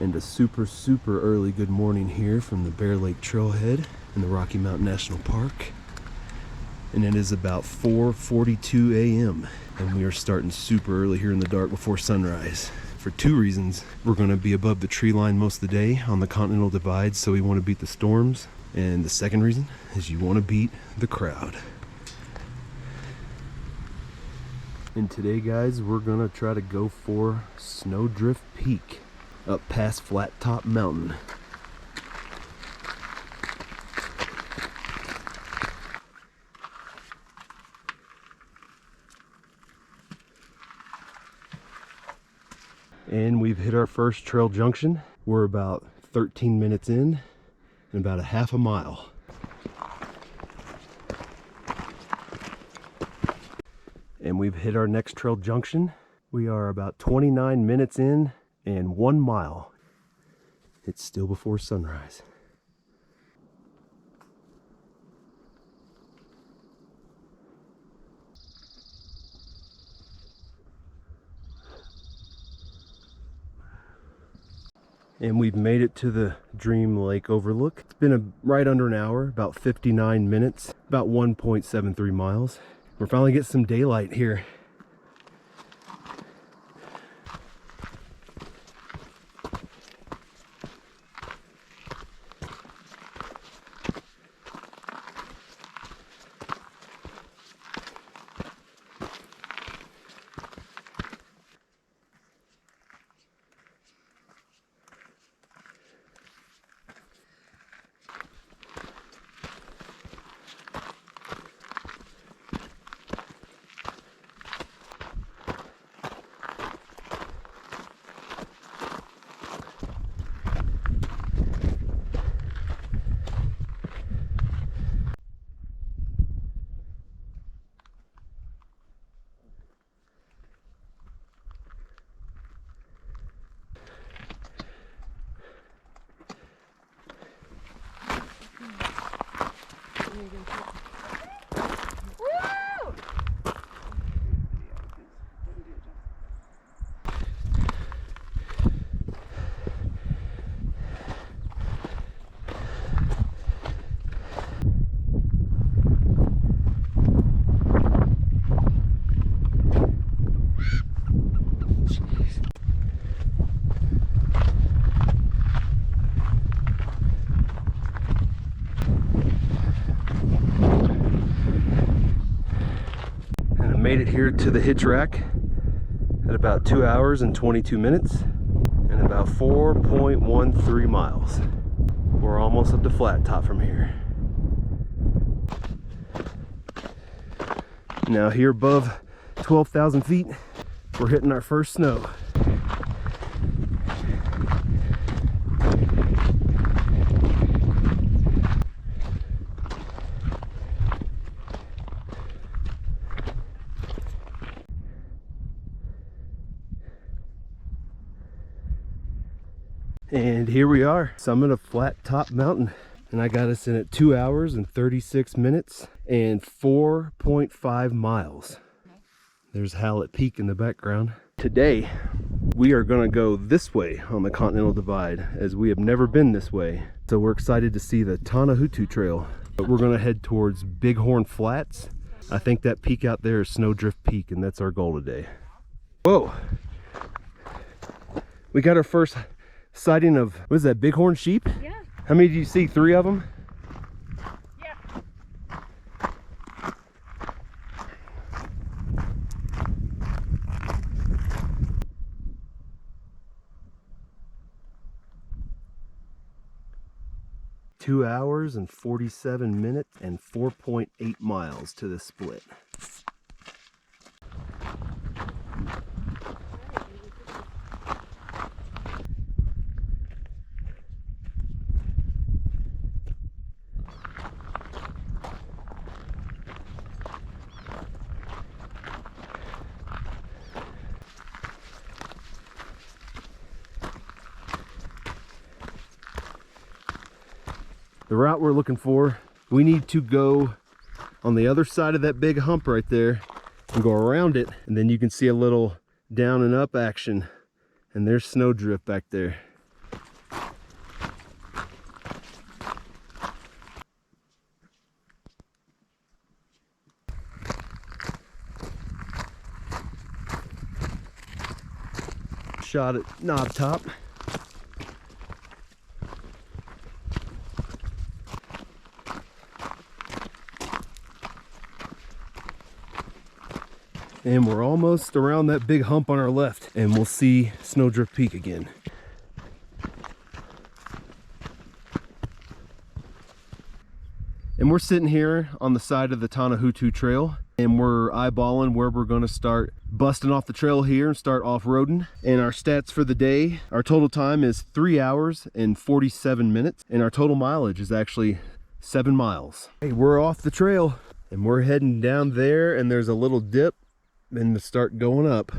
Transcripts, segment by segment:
And a super early good morning here from the Bear Lake Trailhead in the Rocky Mountain National Park. And it is about 4:42 a.m. and we are starting super early here in the dark before sunrise. For two reasons. We're going to be above the tree line most of the day on the Continental Divide, so we want to beat the storms. And the second reason is you want to beat the crowd. And today, guys, we're going to try to go for Snowdrift Peak up past Flat Top Mountain. And we've hit our first trail junction. We're about 13 minutes in and about a half a mile. And we've hit our next trail junction. We are about 29 minutes in and 1 mile. It's still before sunrise. And we've made it to the Dream Lake Overlook. It's been right under an hour, about 59 minutes, about 1.73 miles. We're finally getting some daylight here. Made it here to the hitch rack at about 2 hours and 22 minutes and about 4.13 miles. We're almost up to Flat Top from here. Now here above 12,000 feet, we're hitting our first snow. And here we are, summit of Flat Top Mountain. And I got us in at 2 hours and 36 minutes and 4.5 miles. There's Hallett Peak in the background. Today, we are gonna go this way on the Continental Divide, as we have never been this way. So we're excited to see the Tanahutu Trail. But we're gonna head towards Bighorn Flats. I think that peak out there is Snowdrift Peak, and that's our goal today. Whoa! We got our first sighting of, what is that, bighorn sheep? Yeah. How many do you see? 3 of them? Yeah. 2 hours and 47 minutes and 4.8 miles to the split. The route we're looking for, we need to go on the other side of that big hump right there and go around it, and then you can see a little down and up action, and there's Snowdrift back there. shot at Knob Top. And we're almost around that big hump on our left, and we'll see Snowdrift Peak again. And we're sitting here on the side of the Tanahutu Trail, and we're eyeballing where we're going to start busting off the trail here and start off-roading. And our stats for the day, our total time is 3 hours and 47 minutes, and our total mileage is actually 7 miles. Hey, we're off the trail, and we're heading down there, and there's a little dip, and start going up.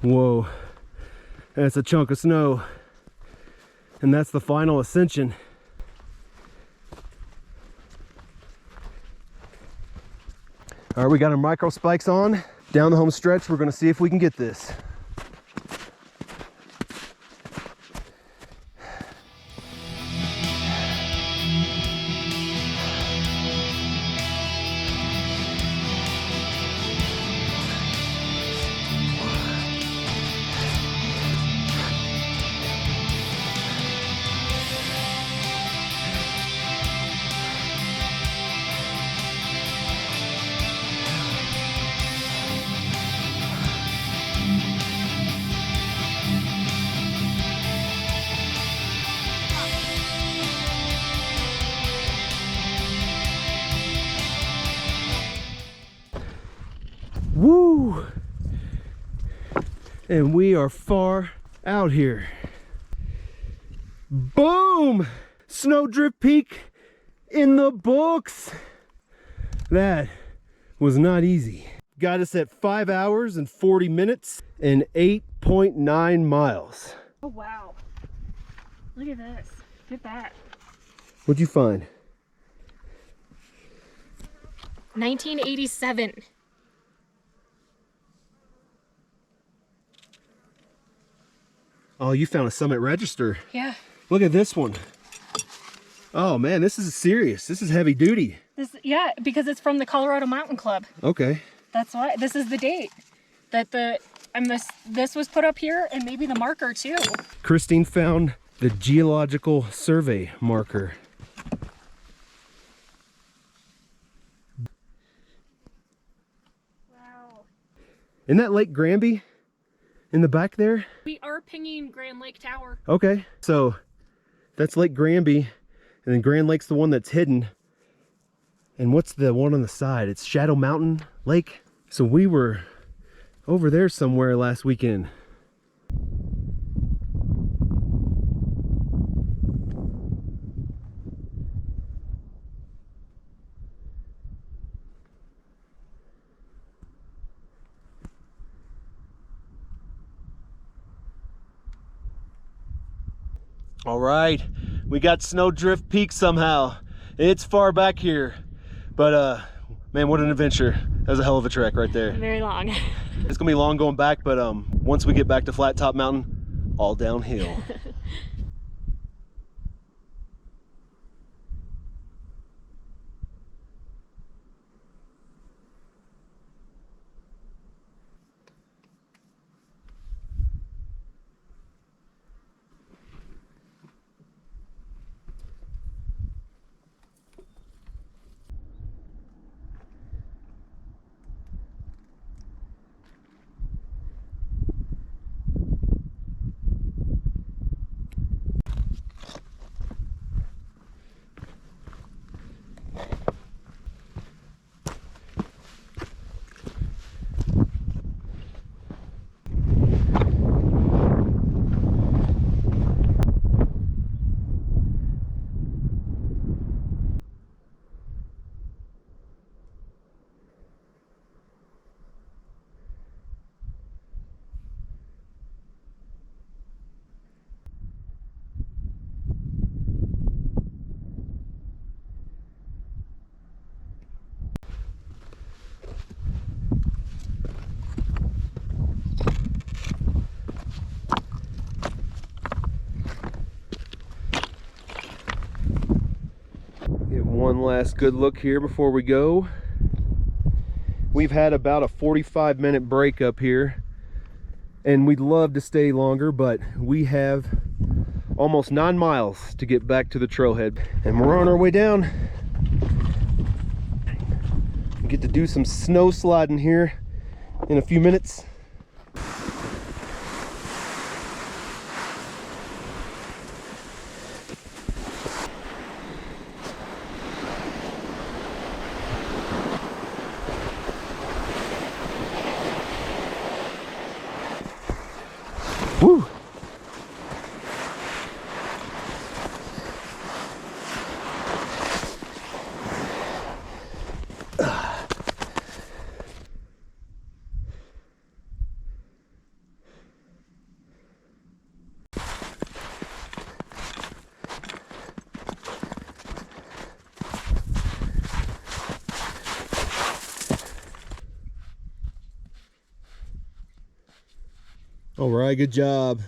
Whoa, that's a chunk of snow. And that's the final ascension. All right, we got our micro spikes on. Down the home stretch, we're gonna see if we can get this. Woo! And we are far out here. Boom! Snowdrift Peak in the books. That was not easy. Got us at 5 hours and 40 minutes and 8.9 miles. Oh wow. Look at this. Look at that. What'd you find? 1987. Oh, you found a Summit Register. Yeah. Look at this one. Oh man, this is serious. This is heavy duty. Yeah, because it's from the Colorado Mountain Club. Okay. That's why. This is the date that this was put up here, and maybe the marker too. Christine found the Geological Survey marker. Wow. Isn't that Lake Granby in the back there? We are pinging Grand Lake Tower. Okay, so that's Lake Granby, and then Grand Lake's the one that's hidden. And what's the one on the side? It's Shadow Mountain Lake. So we were over there somewhere last weekend. All right, we got Snowdrift Peak somehow. It's far back here, but man, what an adventure. That was a hell of a trek right there. Very long. It's gonna be long going back, but once we get back to Flat Top Mountain, all downhill. One last good look here before we go. We've had about a 45-minute break up here, and we'd love to stay longer, but we have almost 9 miles to get back to the trailhead, and we're on our way down. We get to do some snow sliding here in a few minutes. Woo! All right, good job.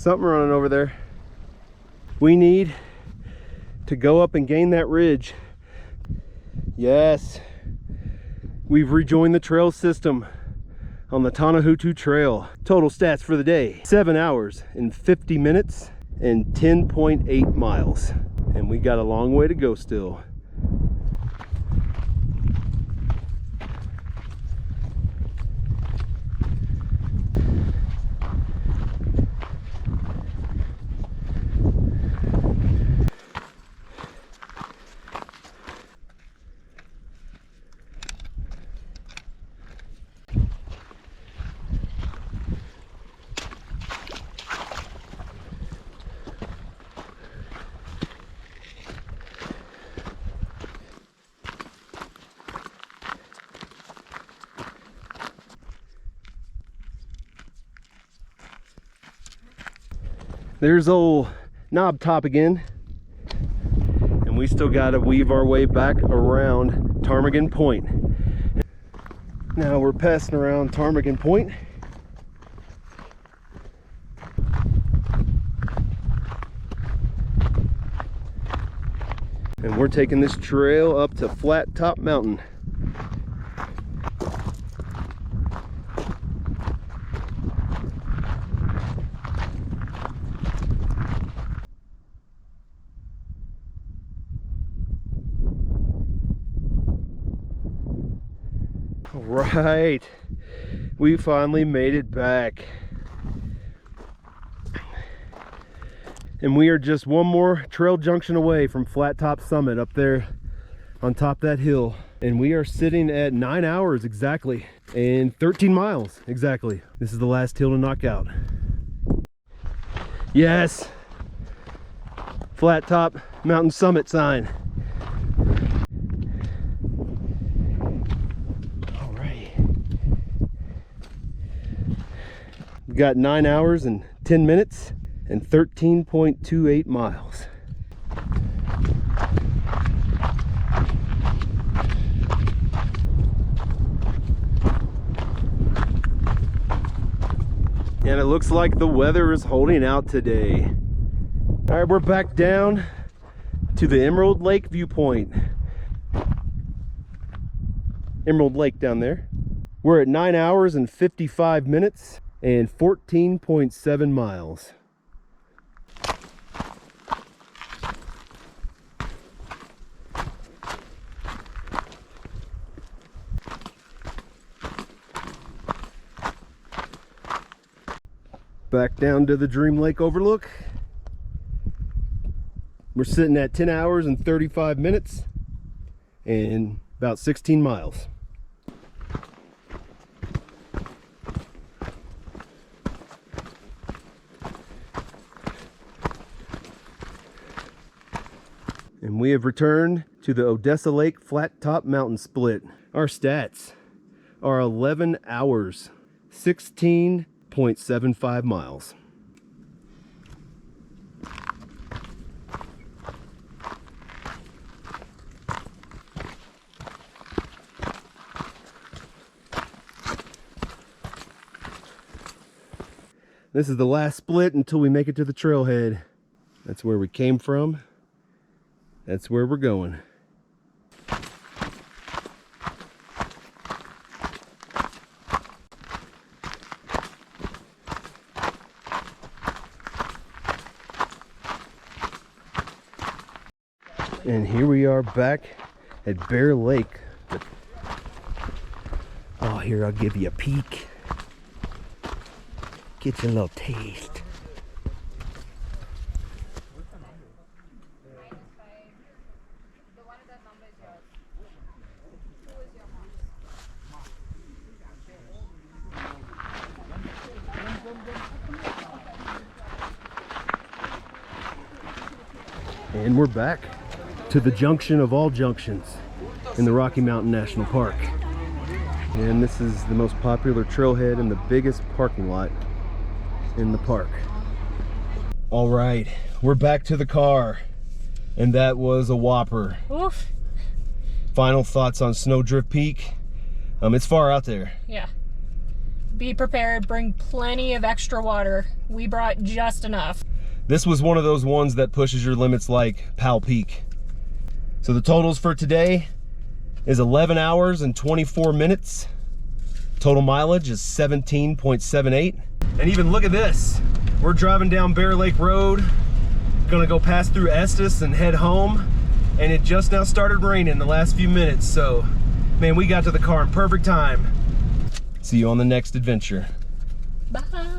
something running over there. We need to go up and gain that ridge. Yes, we've rejoined the trail system on the Tanahutu Trail. Total stats for the day: 7 hours and 50 minutes and 10.8 miles. And we got a long way to go still. There's old Knob Top again, and we still got to weave our way back around Ptarmigan Point. Now we're passing around Ptarmigan Point. And we're taking this trail up to Flat Top Mountain. Right, we finally made it back, and we are just one more trail junction away from Flat Top Summit up there on top that hill, and we are sitting at 9 hours exactly and 13 miles exactly. This is the last hill to knock out. Yes, Flat Top Mountain Summit sign. Got 9 hours and 10 minutes and 13.28 miles. And it looks like the weather is holding out today. All right, we're back down to the Emerald Lake viewpoint. Emerald Lake down there. We're at 9 hours and 55 minutes and 14.7 miles. Back down to the Dream Lake overlook. We're sitting at 10 hours and 35 minutes and about 16 miles. And we have returned to the Odessa Lake Flat Top Mountain Split. Our stats are 11 hours, 16.75 miles. This is the last split until we make it to the trailhead. That's where we came from. That's where we're going. And here we are back at Bear Lake. Oh, here, I'll give you a peek. Get you a little taste. And we're back to the junction of all junctions in the Rocky Mountain National Park. And this is the most popular trailhead and the biggest parking lot in the park. All right, we're back to the car, and that was a whopper. Oof. Final thoughts on Snowdrift Peak. It's far out there. Yeah. be prepared, bring plenty of extra water. We brought just enough. This was one of those ones that pushes your limits like Powell Peak. So the totals for today is 11 hours and 24 minutes. Total mileage is 17.78. And even look at this. We're driving down Bear Lake Road, gonna go pass through Estes and head home. And it just now started raining the last few minutes. So, man, we got to the car in perfect time. See you on the next adventure. Bye.